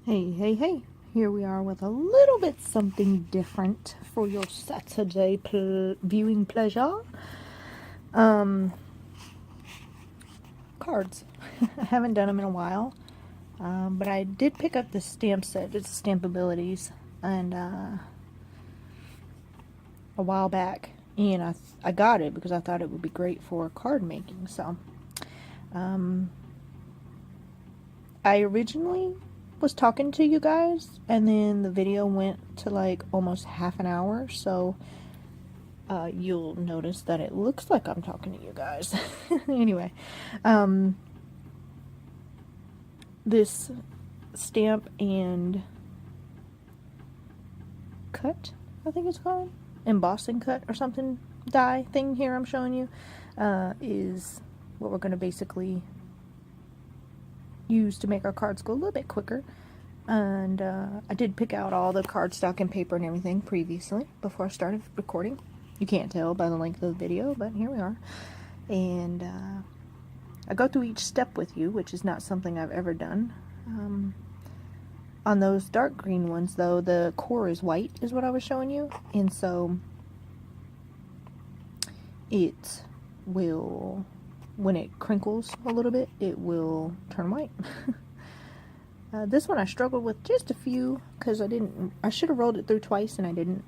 Hey, hey, hey. Here we are with a little bit something different for your Saturday viewing pleasure. Um, Cards. I haven't done them in a while. But I did pick up the stamp set. It's Stamp Abilities. And a while back. And I got it because I thought it would be great for card making. So, um, I originally was talking to you guys, and then the video went to like almost half an hour, so you'll notice that it looks like I'm talking to you guys. Anyway, this stamp and cut, I think it's called, embossing cut or something, die thing here I'm showing you, is what we're going to basically use to make our cards go a little bit quicker. And I did pick out all the cardstock and paper and everything previously before I started recording. You can't tell by the length of the video, but here we are. And I go through each step with you, which is not something I've ever done. On those dark green ones, though, the core is white, is what I was showing you. And so it will, when it crinkles a little bit, it will turn white. This one I struggled with just a few because I should have rolled it through twice and I didn't.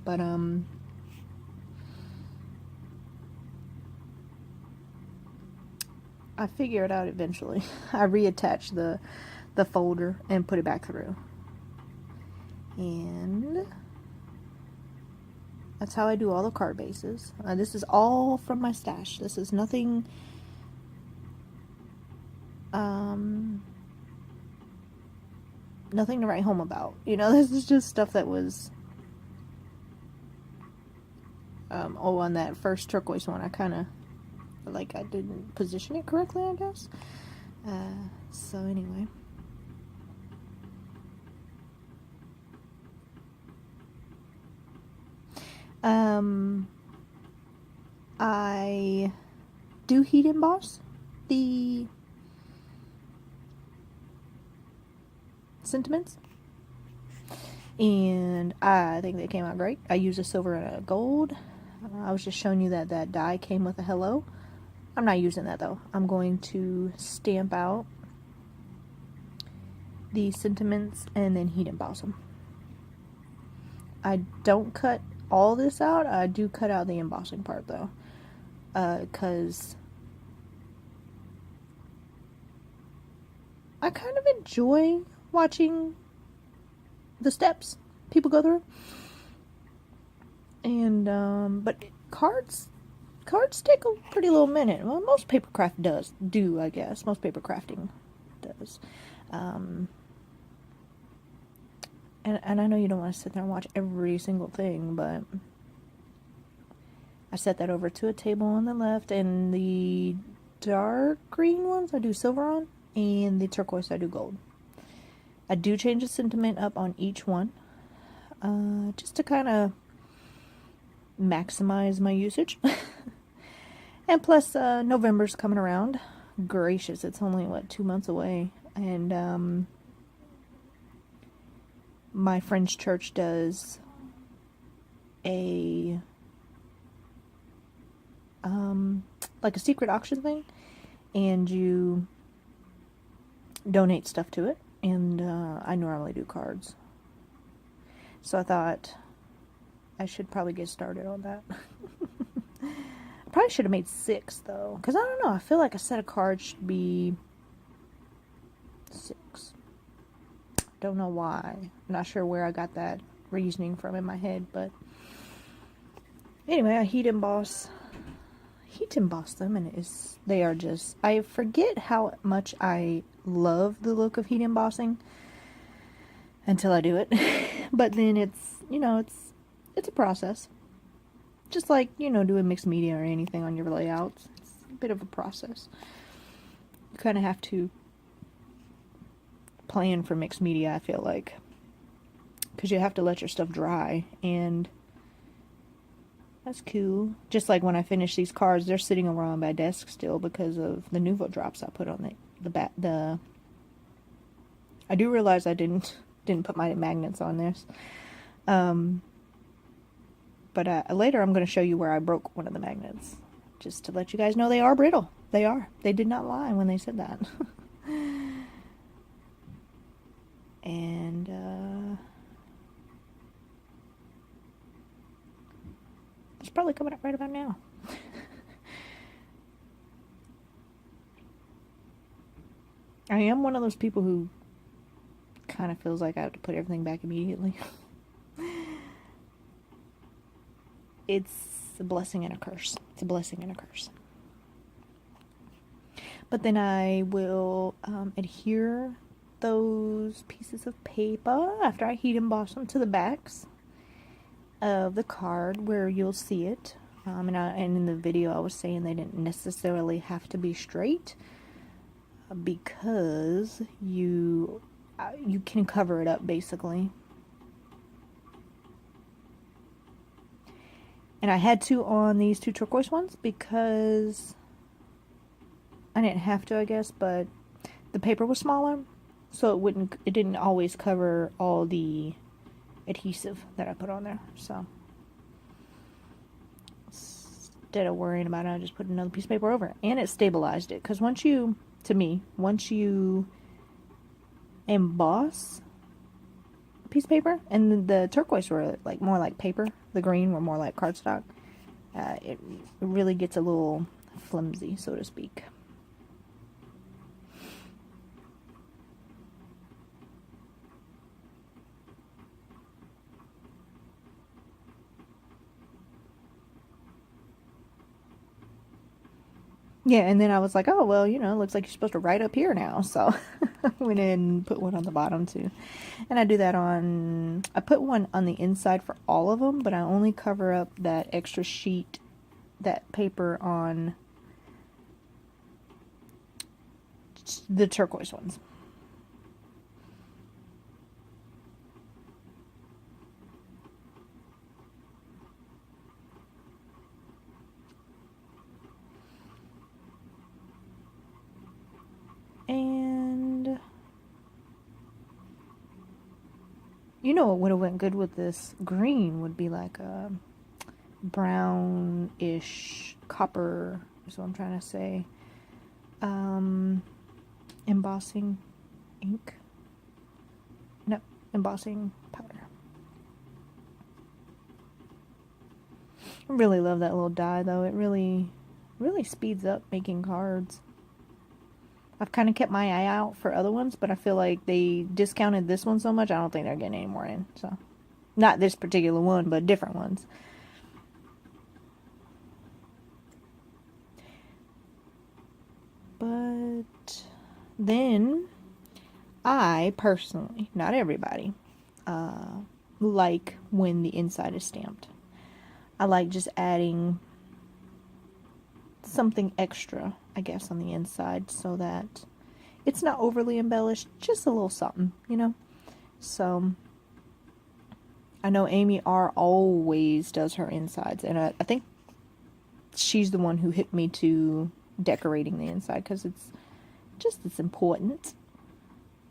But I figure it out eventually. I reattached the folder and put it back through. And that's how I do all the card bases. This is all from my stash. This is nothing nothing to write home about. You know, this is just stuff that was on that first turquoise one, I kind of like I didn't position it correctly, I guess. So anyway, I do heat emboss the sentiments, and I think they came out great. I used a silver and a gold. I was just showing you that that die came with a hello. I'm not using that though. I'm going to stamp out the sentiments and then heat emboss them. I don't cut all this out. I do cut out the embossing part though, because I kind of enjoy watching the steps people go through. And but cards take a pretty little minute. Well, most paper craft do, I guess. Most paper crafting does. And I know you don't want to sit there and watch every single thing, but I set that over to a table on the left, and the dark green ones I do silver on, and the turquoise I do gold. I do change the sentiment up on each one, just to kind of maximize my usage. And plus, November's coming around. Gracious, it's only, what, 2 months away. And my friend's church does a like a secret auction thing, and you donate stuff to it, and I normally do cards, so I thought I should probably get started on that. I probably should have made 6 though, because I don't know, I feel like a set of cards should be 6. Don't know why. I'm not sure where I got that reasoning from in my head, but anyway, I heat emboss them, and they are just, I forget how much I love the look of heat embossing until I do it. But then it's, it's a process. Just like, doing mixed media or anything on your layouts. It's a bit of a process. You kind of have to plan for mixed media, I feel like. Because you have to let your stuff dry, and that's cool. Just like when I finish these cards, they're sitting around my desk still because of the Nuvo drops I put on the I do realize I didn't put my magnets on this. But later I'm going to show you where I broke one of the magnets. Just to let you guys know they are brittle. They are. They did not lie when they said that. And it's probably coming up right about now. I am one of those people who kind of feels like I have to put everything back immediately. It's a blessing and a curse. It's a blessing and a curse. But then I will adhere those pieces of paper after I heat emboss them to the backs of the card where you'll see it. And in the video I was saying they didn't necessarily have to be straight because you can cover it up basically. And I had to on these two turquoise ones because I didn't have to, I guess, but the paper was smaller, so it didn't always cover all the adhesive that I put on there. So instead of worrying about it, I just put another piece of paper over it, and it stabilized it. Because once you emboss a piece of paper, and the turquoise were like more like paper, the green were more like cardstock, it really gets a little flimsy, so to speak. Yeah, and then I was like, oh, well, it looks like you're supposed to write up here now. So I went in and put one on the bottom too. And I do that I put one on the inside for all of them, but I only cover up that extra sheet, that paper on the turquoise ones. And what would have went good with this green would be like a brownish copper is what I'm trying to say. Embossing ink. No, embossing powder. I really love that little die though. It really speeds up making cards. I've kind of kept my eye out for other ones, but I feel like they discounted this one so much, I don't think they're getting any more in. So, not this particular one, but different ones. But then, I personally, not everybody, like when the inside is stamped. I like just adding something extra, I guess, on the inside so that it's not overly embellished, just a little something, So I know Amy R always does her insides, and I think she's the one who hit me to decorating the inside because it's important.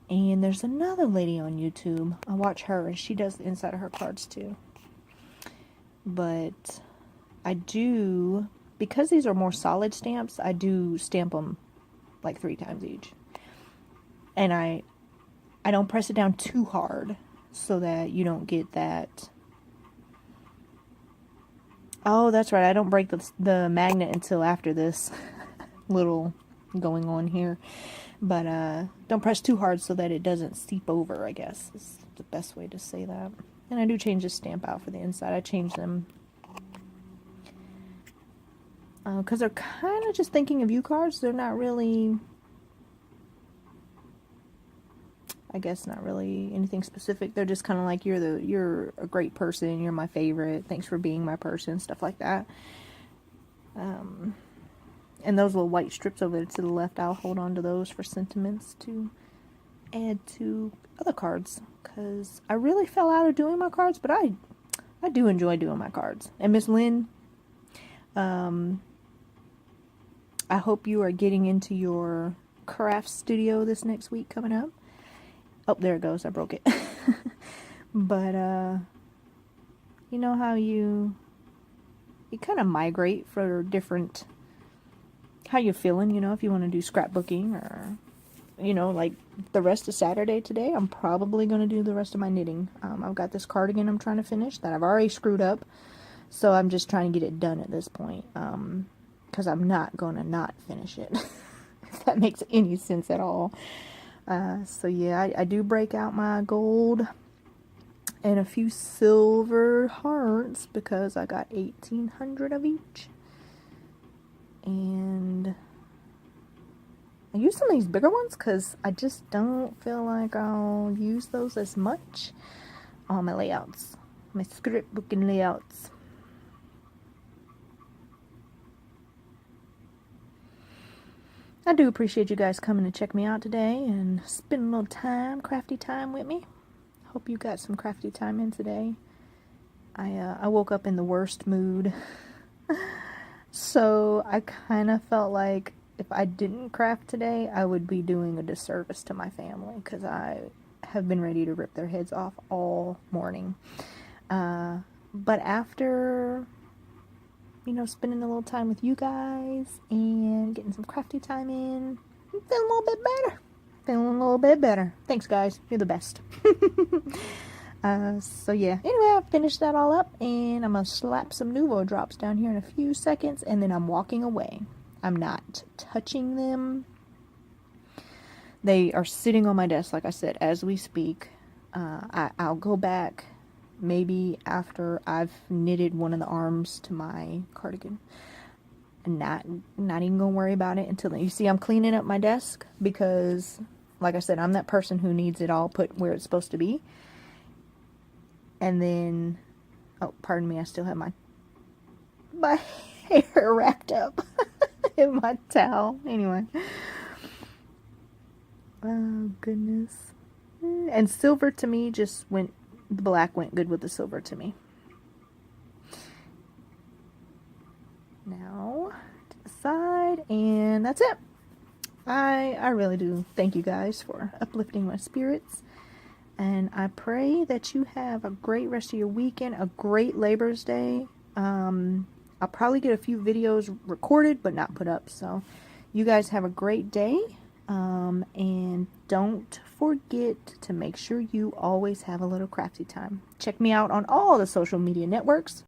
And there's another lady on YouTube, I watch her, and she does the inside of her cards too. But I do, because these are more solid stamps, I do stamp them like 3 times each. And I don't press it down too hard so that you don't get that. Oh, that's right. I don't break the magnet until after this little going on here. But don't press too hard so that it doesn't seep over, I guess, is the best way to say that. And I do change the stamp out for the inside. I change them because they're kind of just thinking of you cards. They're not really, I guess, not really anything specific. They're just kind of like, you're a great person, you're my favorite, thanks for being my person, stuff like that. And those little white strips over to the left, I'll hold on to those for sentiments to add to other cards, because I really fell out of doing my cards, but I do enjoy doing my cards. And Miss Lynn, I hope you are getting into your craft studio this next week coming up. Oh, there it goes. I broke it. But, you know how you kind of migrate for different, how you're feeling, you know, if you want to do scrapbooking or, you know, like the rest of Saturday today, I'm probably going to do the rest of my knitting. I've got this cardigan I'm trying to finish that I've already screwed up. So I'm just trying to get it done at this point. Because I'm not going to not finish it. If that makes any sense at all. So yeah, I do break out my gold and a few silver hearts because I got 1,800 of each. And I use some of these bigger ones because I just don't feel like I'll use those as much on my layouts, my script booking layouts. I do appreciate you guys coming to check me out today and spending a little time, crafty time with me. Hope you got some crafty time in today. I woke up in the worst mood. So I kind of felt like if I didn't craft today, I would be doing a disservice to my family because I have been ready to rip their heads off all morning. But after, you know, spending a little time with you guys and getting some crafty time in, I'm feeling a little bit better. Feeling a little bit better. Thanks, guys. You're the best. So yeah, anyway, I finished that all up, and I'm going to slap some Nuvo drops down here in a few seconds, and then I'm walking away. I'm not touching them. They are sitting on my desk, like I said, as we speak. I'll go back maybe after I've knitted one of the arms to my cardigan. And not even gonna worry about it until then. You see, I'm cleaning up my desk because, like I said, I'm that person who needs it all put where it's supposed to be. And then, oh, pardon me, I still have my hair wrapped up in my towel. Anyway. Oh, goodness. And silver to me just went, the black went good with the silver to me. Now, to the side, and that's it. I really do thank you guys for uplifting my spirits. And I pray that you have a great rest of your weekend, a great Labor's Day. I'll probably get a few videos recorded, but not put up. So, you guys have a great day. And don't forget to make sure you always have a little crafty time. Check me out on all the social media networks.